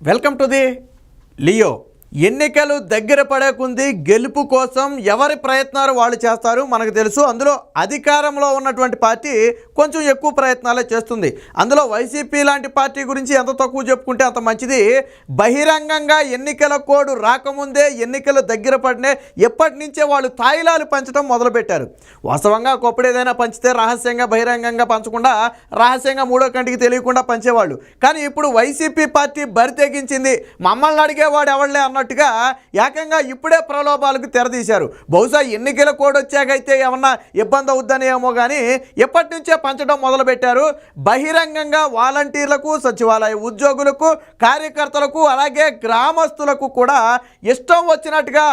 Welcome to the Leo. ఎన్నికలు దగ్గర పడకుంది, గెలుపు కోసం ఎవరి ప్రయత్నాలు వాళ్ళు చేస్తారు మనకు తెలుసు. అందులో అధికారంలో ఉన్నటువంటి పార్టీ కొంచెం ఎక్కువ ప్రయత్నాలే చేస్తుంది. అందులో వైసీపీ లాంటి పార్టీ గురించి ఎంత తక్కువ చెప్పుకుంటే అంత మంచిది. బహిరంగంగా ఎన్నికల కోడ్ రాకముందే ఎన్నికలు దగ్గర పడినే ఎప్పటి నుంచే వాళ్ళు తాయిలాలు పంచడం మొదలుపెట్టారు. వాస్తవంగా ఒకప్పుడు ఏదైనా పంచితే రహస్యంగా బహిరంగంగా పంచకుండా రహస్యంగా మూడో కంటికి తెలియకుండా పంచేవాళ్ళు. కానీ ఇప్పుడు వైసీపీ పార్టీ బరి తెగించింది. మమ్మల్ని అడిగేవాడు ఎవళ్లే అన్నట్టుగా ఏకంగా ఇప్పుడే ప్రలోభాలకు తెరదీశారు. బహుశా ఎన్నికల కోడ్ వచ్చాకైతే ఏమన్నా ఇబ్బంది అవుద్దని ఏమో కానీ ఎప్పటి నుంచే పంచడం మొదలుపెట్టారు. బహిరంగంగా వాలంటీర్లకు, సచివాలయ ఉద్యోగులకు, కార్యకర్తలకు, అలాగే గ్రామస్తులకు కూడా ఇష్టం వచ్చినట్టుగా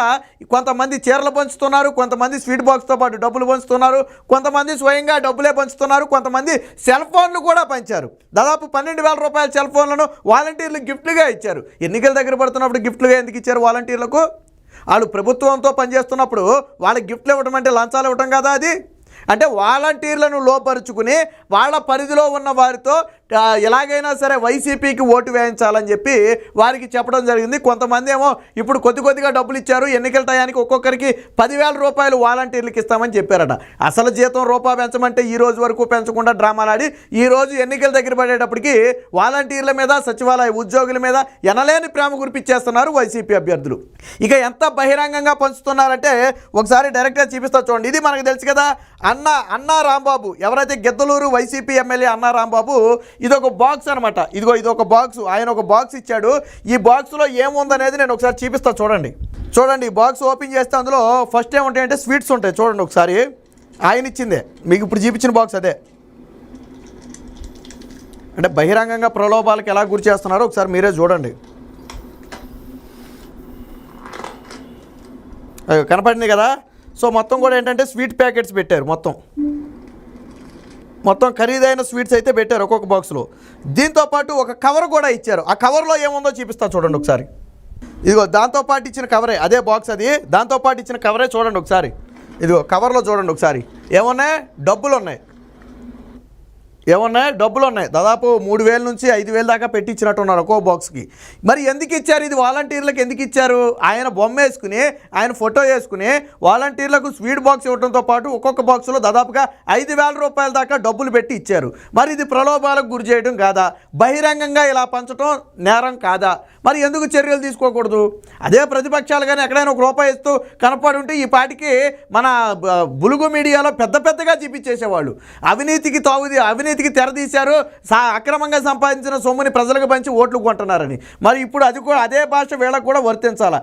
కొంతమంది చీరలు పంచుతున్నారు, కొంతమంది స్వీట్ బాక్స్తో పాటు డబ్బులు పంచుతున్నారు, కొంతమంది స్వయంగా డబ్బులే పంచుతున్నారు, కొంతమంది సెల్ ఫోన్లు కూడా పంచారు. దాదాపు 12,000 రూపాయల సెల్ ఫోన్లను వాలంటీర్లు గిఫ్ట్లుగా ఇచ్చారు. ఎన్నికల దగ్గర పడుతున్నప్పుడు గిఫ్ట్లుగా ఎందుకు ఇచ్చారు వాలంటీర్లకు? వాళ్ళు ప్రభుత్వంతో పనిచేస్తున్నప్పుడు వాళ్ళకి గిఫ్ట్లు ఇవ్వడం అంటే లంచాలు ఇవ్వటం కదా అది. అంటే వాలంటీర్లను లోపరుచుకుని వాళ్ళ పరిధిలో ఉన్న వారితో ఎలాగైనా సరే వైసీపీకి ఓటు వేయించాలని చెప్పి వారికి చెప్పడం జరిగింది. కొంతమంది ఏమో ఇప్పుడు కొద్దిగా డబ్బులు ఇచ్చారు, ఎన్నికల టయానికి ఒక్కొక్కరికి 10,000 రూపాయలు వాలంటీర్లకు ఇస్తామని చెప్పారట. అసలు జీతం రూపాయి పెంచమంటే ఈ రోజు వరకు పెంచకుండా డ్రామాలాడి ఈ రోజు ఎన్నికల దగ్గర పడేటప్పటికి వాలంటీర్ల మీద, సచివాలయ ఉద్యోగుల మీద ఎనలేని ప్రేమ కురిపించేస్తున్నారు వైసీపీ అభ్యర్థులు. ఇక ఎంత బహిరంగంగా పంచుతున్నారంటే ఒకసారి డైరెక్ట్గా చూపిస్తా చూడండి. ఇది మనకు తెలుసు కదా, అన్నా రాంబాబు, ఎవరైతే గిద్దలూరు వైసీపీ ఎమ్మెల్యే అన్నా రాంబాబు, ఇదొక బాక్స్ అనమాట. ఇదొక బాక్స్, ఆయన ఒక బాక్స్ ఇచ్చాడు. ఈ బాక్స్లో ఏముందనేది నేను ఒకసారి చూపిస్తా చూడండి. ఈ బాక్స్ ఓపెన్ చేస్తే అందులో ఫస్ట్ ఏముంటాయంటే స్వీట్స్ ఉంటాయి. చూడండి ఒకసారి, ఆయన ఇచ్చిందే మీకు ఇప్పుడు చూపించిన బాక్స్ అదే. అంటే బహిరంగంగా ప్రలోభాలకు ఎలా గురి చేస్తున్నారో ఒకసారి మీరే చూడండి. కనపడింది కదా. సో మొత్తం కూడా ఏంటంటే స్వీట్ ప్యాకెట్స్ పెట్టారు. మొత్తం ఖరీదైన స్వీట్స్ అయితే పెట్టారు ఒక్కొక్క బాక్స్లో. దీంతోపాటు ఒక కవర్ కూడా ఇచ్చారు. ఆ కవర్లో ఏముందో చూపిస్తా చూడండి ఒకసారి. ఇదిగో దాంతోపాటు ఇచ్చిన కవరే, అదే బాక్స్ అది. దాంతోపాటు ఇచ్చిన కవరే చూడండి ఒకసారి. ఇదిగో కవర్లో చూడండి ఒకసారి. ఏమున్నాయి? డబ్బులు ఉన్నాయి. దాదాపు 3,000 నుంచి 5,000 దాకా పెట్టించినట్టున్నారు ఒక్కో బాక్స్కి. మరి ఎందుకు ఇచ్చారు ఇది? వాలంటీర్లకు ఎందుకు ఇచ్చారు? ఆయన బొమ్మ వేసుకుని, ఆయన ఫోటో వేసుకుని వాలంటీర్లకు స్వీట్ బాక్స్ ఇవ్వడంతో పాటు ఒక్కొక్క బాక్స్లో దాదాపుగా 5,000 రూపాయల దాకా డబ్బులు పెట్టి ఇచ్చారు. మరి ఇది ప్రలోభాలకు గురి చేయడం కాదా? బహిరంగంగా ఇలా పంచడం నేరం కాదా? మరి ఎందుకు చర్యలు తీసుకోకూడదు? అదే ప్రతిపక్షాలు కానీ ఎక్కడైనా ఒక రూపాయి ఇస్తూ కనపడి ఉంటే ఈ పాటికి మన బులుగు మీడియాలో పెద్దగా చూపించేసేవాళ్ళు. అవినీతికి తెరదీశారు, అక్రమంగా సంపాదించిన సొమ్ముని ప్రజలకు పంచి ఓట్లు కొంటున్నారని. మరి ఇప్పుడు అది కూడా అదే భాష వీళ్ళకు కూడా వర్తించాలా?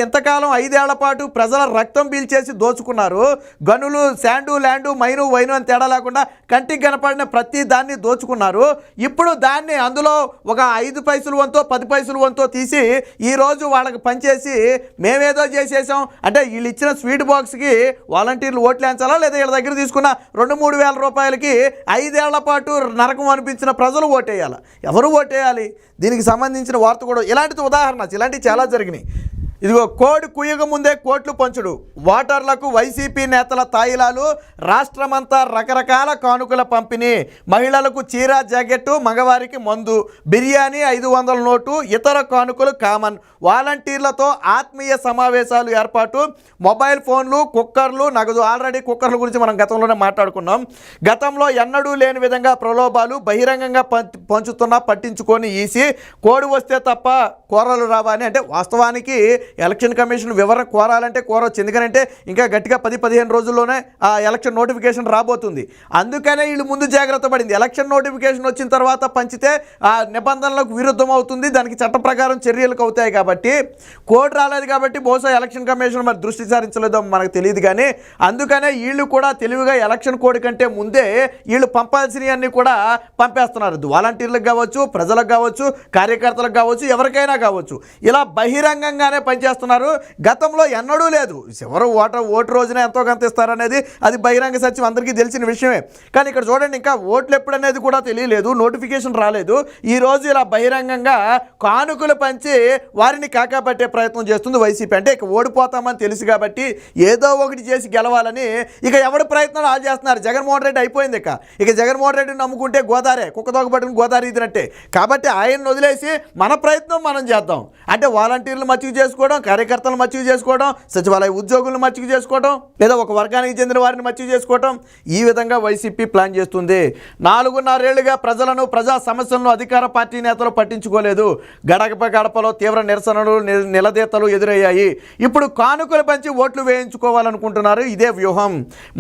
ఇంతకాలం 5 ఏళ్ల పాటు ప్రజల రక్తం పీల్చేసి దోచుకున్నారు. గనులు, శాండు, ల్యాండు, మైను, వైను అని తేడా లేకుండా కంటికి కనపడిన ప్రతి దాన్ని దోచుకున్నారు. ఇప్పుడు దాన్ని అందులో ఒక 5 పైసలు వంతో 10 పైసలు వంతో తీసి ఈరోజు వాళ్ళకి పనిచేసి మేమేదో చేసేసాం అంటే వీళ్ళు ఇచ్చిన స్వీట్ బాక్స్కి వాలంటీర్లు ఓట్లు వేయించాలా? లేదా వీళ్ళ దగ్గర తీసుకున్న 2-3 వేల రూపాయలకి 5 ఏళ్ల పాటు నరకం అనిపించిన ప్రజలు ఓటేయాలి? ఎవరు ఓటేయాలి? దీనికి సంబంధించిన వార్త కూడా ఇలాంటిది ఉదాహరణ, ఇలాంటివి చాలా జరిగినాయి. ఇదిగో కోడి కుయ్యక ముందే కోట్లు పంచుడు, ఓటర్లకు వైసీపీ నేతల తాయిలాలు, రాష్ట్రమంతా రకరకాల కానుకల పంపిణీ, మహిళలకు చీర జాకెట్టు, మగవారికి మందు, బిర్యానీ, 500 నోటు, ఇతర కానుకలు కామన్. వాలంటీర్లతో ఆత్మీయ సమావేశాలు ఏర్పాటు, మొబైల్ ఫోన్లు, కుక్కర్లు, నగదు. ఆల్రెడీ కుక్కర్ల గురించి మనం గతంలోనే మాట్లాడుకున్నాం. గతంలో ఎన్నడూ లేని విధంగా ప్రలోభాలు బహిరంగంగా పంచుతున్నా పట్టించుకొని ఈసీ కోడి వస్తే తప్ప కూరలు రావా అని. అంటే వాస్తవానికి ఎలక్షన్ కమిషన్ వివరణ కోరాలంటే కోరవచ్చు. ఎందుకంటే ఇంకా గట్టిగా 10-15 రోజుల్లోనే ఆ ఎలక్షన్ నోటిఫికేషన్ రాబోతుంది. అందుకనే వీళ్ళు ముందు జాగ్రత్త పడింది. ఎలక్షన్ నోటిఫికేషన్ వచ్చిన తర్వాత పంచితే ఆ నిబంధనలకు విరుద్ధం అవుతుంది, దానికి చట్ట ప్రకారం చర్యలకు అవుతాయి. కాబట్టి కోడ్ రాలేదు కాబట్టి బహుశా ఎలక్షన్ కమిషన్ మరి దృష్టి సారించలేదో మనకు తెలియదు. కానీ అందుకనే వీళ్ళు కూడా తెలివిగా ఎలక్షన్ కోడ్ కంటే ముందే వీళ్ళు పంపాల్సినవన్నీ కూడా పంపేస్తున్నారు. వాలంటీర్లకు కావచ్చు, ప్రజలకు కావచ్చు, కార్యకర్తలకు కావచ్చు, ఎవరికైనా కావచ్చు. ఇలా బహిరంగంగానే పనిచేస్తున్నారు. గతంలో ఎన్నడూ లేదు. ఎవరు ఓటు రోజున ఎంతో కొంత ఇస్తారనేది అది బహిరంగ సత్యం, అందరికీ తెలిసిన విషయమే. కానీ ఇక్కడ చూడండి, ఇంకా ఓట్లు ఎప్పుడనేది కూడా తెలియలేదు, నోటిఫికేషన్ రాలేదు. ఈరోజు ఇలా బహిరంగంగా కానుకలు పంచి వారిని కాకాపట్టే ప్రయత్నం చేస్తుంది వైసీపీ. అంటే ఇక ఓడిపోతామని తెలుసు కాబట్టి ఏదో ఒకటి చేసి గెలవాలని ఇక ఎవరి ప్రయత్నాలు వాళ్ళు చేస్తున్నారు. జగన్మోహన్ రెడ్డి అయిపోయింది. ఇక జగన్మోహన్ రెడ్డిని నమ్ముకుంటే గోదారే, కుక్కతోక పట్టుకుని గోదావరి ఇదినట్టే. కాబట్టి ఆయన్ని వదిలేసి మన ప్రయత్నం మనం చేద్దాం. అంటే వాలంటీర్లు మచ్చిక చేసుకోవడం, కార్యకర్తలు మచ్చిక చేసుకోవడం, సచివాలయ ఉద్యోగులను మచ్చిక చేసుకోవడం, లేదా ఒక వర్గానికి చెందిన వారిని మచ్చిక చేసుకోవడం, ఈ విధంగా వైసీపీ ప్లాన్ చేస్తుంది. 4.5 ఏళ్లుగా ప్రజలను, ప్రజా సమస్యలను అధికార పార్టీ నేతలు పట్టించుకోలేదు. గడప గడపలో తీవ్ర నిరసనలు, నిలదీతలు ఎదురయ్యాయి. ఇప్పుడు కానుకలు పంచి ఓట్లు వేయించుకోవాలనుకుంటున్నారు. ఇదే వ్యూహం.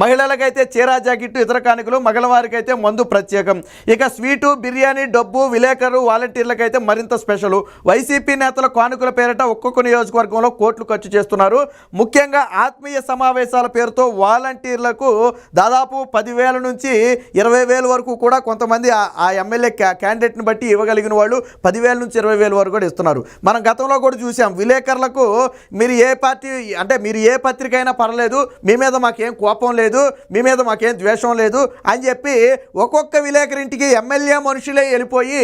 మహిళలకైతే చీరా జాకెట్టు, ఇతర కానుకలు, మగవారికి అయితే మందు ప్రత్యేకం. ఇక స్వీటు, బిర్యానీ, డబ్బు, విలేకరు, వాలంటీర్లకైతే మరింత స్పెషల్. వైసీపీ నేతల కానుకల పేరిట ఒక్కొక్క నియోజకవర్గంలో కోట్లు ఖర్చు చేస్తున్నారు. ముఖ్యంగా ఆత్మీయ సమావేశాల పేరుతో వాలంటీర్లకు దాదాపు 10,000 నుంచి 20,000 వరకు కూడా కొంతమంది ఆ ఎమ్మెల్యే క్యాండిడేట్ని బట్టి ఇవ్వగలిగిన వాళ్ళు 10,000 నుంచి 20,000 వరకు కూడా ఇస్తున్నారు. మనం గతంలో కూడా చూసాం. విలేకరులకు మీరు ఏ పార్టీ అంటే మీరు ఏ పత్రిక అయినా పర్లేదు, మీ మీద మాకేం కోపం లేదు, మీ మీద మాకేం ద్వేషం లేదు అని చెప్పి ఒక్కొక్క విలేకరింటికి ఎమ్మెల్యే మనుషులే వెళ్ళిపోయి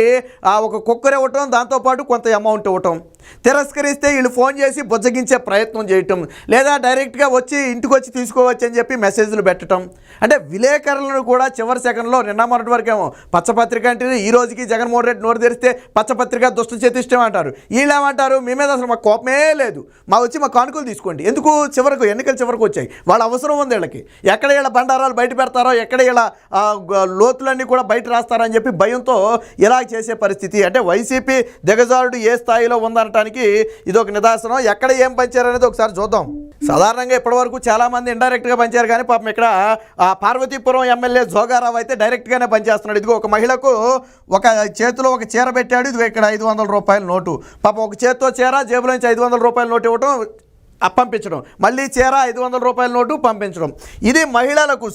ఒక కుక్కర్ ఇవ్వటం, దాంతోపాటు కొంత అమౌంట్ ఇవ్వటం. తిరస్కరిస్తే వీళ్ళు ఫోన్ చేసి బుజ్జగించే ప్రయత్నం చేయటం, లేదా డైరెక్ట్గా వచ్చి ఇంటికి వచ్చి తీసుకోవచ్చు అని చెప్పి మెసేజ్లు పెట్టడం. అంటే విలేకరులను కూడా చివరి సెకండ్లో నిన్న మొన్నటి వరకేమో పచ్చపత్రిక అంటే ఈ రోజుకి జగన్మోహన్ రెడ్డి నోరు తెరిస్తే పచ్చపత్రిక దుష్ట చేతిష్టం అంటారు. వీళ్ళు ఏమంటారు, మీ మీద అసలు మాకు కోపమే లేదు, వచ్చి మా కానుకలు తీసుకోండి. ఎందుకు? చివరకు ఎన్నికలు చివరకు వచ్చాయి, వాళ్ళ అవసరం ఉంది వీళ్ళకి. ఎక్కడ వీళ్ళ బండారాలు బయట పెడతారో, ఎక్కడ వీళ్ళ లోతులన్నీ కూడా బయట రాస్తారని చెప్పి భయంతో ఇలా చేసే పరిస్థితి. అంటే వైసీపీ దిగజారుడు ఏ స్థాయిలో ఉందనటానికి ఇదొక నిదర్శనం. ఎక్కడ ఏం పంచారనేది ఒకసారి చూద్దాం. సాధారణంగా ఇప్పటివరకు చాలామంది ఇండైరెక్ట్గా పంచారు, కానీ పాపం ఇక్కడ పార్వతీపురం ఎమ్మెల్యే జోగారావు అయితే డైరెక్ట్గానే పనిచేస్తున్నాడు. ఇదిగో ఒక మహిళకు ఒక చేతిలో ఒక చీర పెట్టాడు. ఇదిగో ఇక్కడ 500 రూపాయల నోటు. పాపం ఒక చేతితో చీర, జేబులో నుంచి 500 రూపాయల నోటు ఇవ్వటం, పంపించడం, మళ్ళీ చీర 500 రూపాయల నోటు పంపించడం. ఇది మహిళలకు,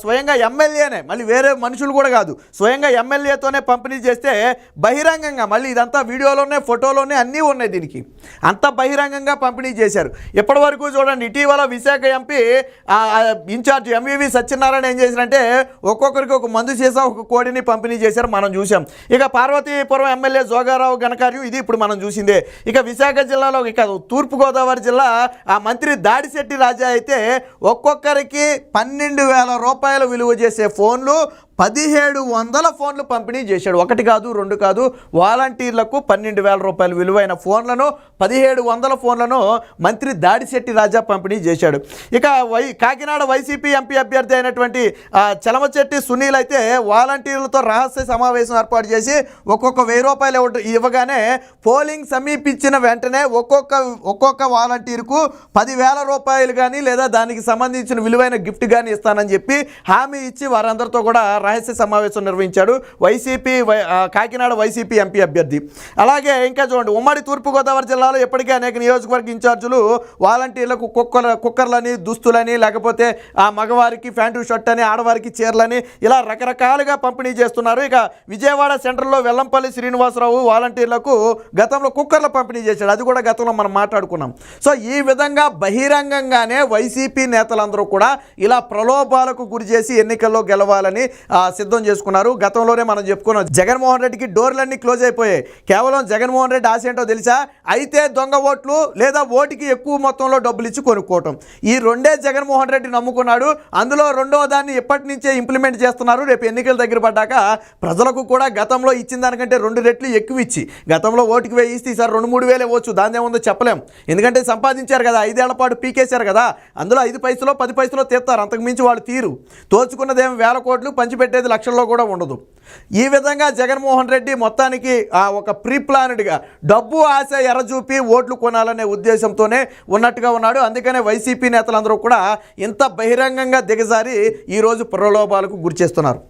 స్వయంగా ఎమ్మెల్యేనే, మళ్ళీ వేరే మనుషులు కూడా కాదు, స్వయంగా ఎమ్మెల్యేతోనే పంపిణీ చేస్తే బహిరంగంగా, మళ్ళీ ఇదంతా వీడియోలోనే ఫోటోలోనే అన్నీ ఉన్నాయి, దీనికి అంత బహిరంగంగా పంపిణీ చేశారు. ఇప్పటి వరకు చూడండి, ఇటీవల Visakha MP in charge MVV Satyanarayana ఏం చేశారంటే ఒక్కొక్కరికి ఒక మందు చేసా, ఒక కోడిని పంపిణీ చేశారు, మనం చూసాం. ఇక పార్వతీపురం ఎమ్మెల్యే జోగారావు ఘనకార్యం ఇది ఇప్పుడు మనం చూసిందే. ఇక విశాఖ జిల్లాలో ఇక తూర్పుగోదావరి జిల్లా ఆ మంత్రి దాడిశెట్టి రాజా అయితే ఒక్కొక్కరికి 12,000 రూపాయలు విలువ చేసే ఫోన్లు, 1,700 ఫోన్లు పంపిణీ చేశాడు. ఒకటి కాదు, రెండు కాదు, వాలంటీర్లకు 12,000 రూపాయలు విలువైన ఫోన్లను, 1,700 ఫోన్లను మంత్రి దాడిశెట్టి రాజా పంపిణీ చేశాడు. ఇక కాకినాడ వైసీపీ ఎంపీ అభ్యర్థి అయినటువంటి చలమచెట్టి సునీల్ అయితే వాలంటీర్లతో రహస్య సమావేశం ఏర్పాటు చేసి ఒక్కొక్క 1,000 రూపాయలు ఇవ్వగానే పోలింగ్ సమీపించిన వెంటనే ఒక్కొక్క వాలంటీర్కు 10,000 రూపాయలు కానీ లేదా దానికి సంబంధించిన విలువైన గిఫ్ట్ కానీ ఇస్తానని చెప్పి హామీ ఇచ్చి వారందరితో కూడా రహస్య సమావేశం నిర్వహించాడు కాకినాడ వైసీపీ ఎంపీ అభ్యర్థి. అలాగే ఇంకా చూడండి, ఉమ్మడి తూర్పుగోదావరి జిల్లాలో ఇప్పటికే అనేక నియోజకవర్గ ఇన్ఛార్జీలు వాలంటీర్లకు కుక్కర్లని, దుస్తులని, లేకపోతే మగవారికి ప్యాంటు షర్ట్ అని, ఆడవారికి చీరలని, ఇలా రకరకాలుగా పంపిణీ చేస్తున్నారు. ఇక విజయవాడ సెంట్రల్లో వెల్లంపల్లి శ్రీనివాసరావు వాలంటీర్లకు గతంలో కుక్కర్ల పంపిణీ చేశాడు. అది కూడా గతంలో మనం మాట్లాడుకున్నాం. సో ఈ విధంగా బహిరంగంగానే వైసీపీ నేతలందరూ కూడా ఇలా ప్రలోభాలకు గురి చేసి ఎన్నికల్లో గెలవాలని సిద్ధం చేసుకున్నారు. గతంలోనే మనం చెప్పుకున్నాం, జగన్మోహన్ రెడ్డికి డోర్లన్నీ క్లోజ్ అయిపోయాయి. కేవలం జగన్మోహన్ రెడ్డి ఆశ ఏంటో తెలుసా? అయితే దొంగ ఓట్లు లేదా ఓటుకి ఎక్కువ మొత్తంలో డబ్బులు ఇచ్చి కొనుక్కోవటం. ఈ రెండే జగన్మోహన్ రెడ్డి నమ్ముకున్నాడు. అందులో రెండవ దాన్ని ఎప్పటి నుంచే ఇంప్లిమెంట్ చేస్తున్నారు. రేపు ఎన్నికలు దగ్గర పడ్డాక ప్రజలకు కూడా గతంలో ఇచ్చిన దానికంటే 2 రెట్లు ఎక్కువ ఇచ్చి, గతంలో ఓటుకి 1000 ఇస్తే ఈసారి 2-3 వేలు ఇవ్వచ్చు, దాని ఏముందో చెప్పలేం. ఎందుకంటే సంపాదించారు కదా, 5 ఏళ్ల పాటు పీకేశారు కదా, అందులో 5 పైసలో 10 పైసలో తీస్తారు, అంతకుమించి వాళ్ళు తీరు. తోచుకున్నదేమో 1000 కోట్లు, పంచిపెట్టేది లక్షల్లో కూడా ఉండదు. ఈ విధంగా జగన్మోహన్ రెడ్డి మొత్తానికి ఒక ప్రీ ప్లాన్డ్గా డబ్బు ఆశ ఎరచూపి ఓట్లు కొనాలనే ఉద్దేశంతోనే ఉన్నట్టుగా ఉన్నాడు. అందుకనే వైసీపీ నేతలందరూ కూడా ఇంత బహిరంగంగా దిగజారి ఈరోజు ప్రలోభాలకు గురిచేస్తున్నారు.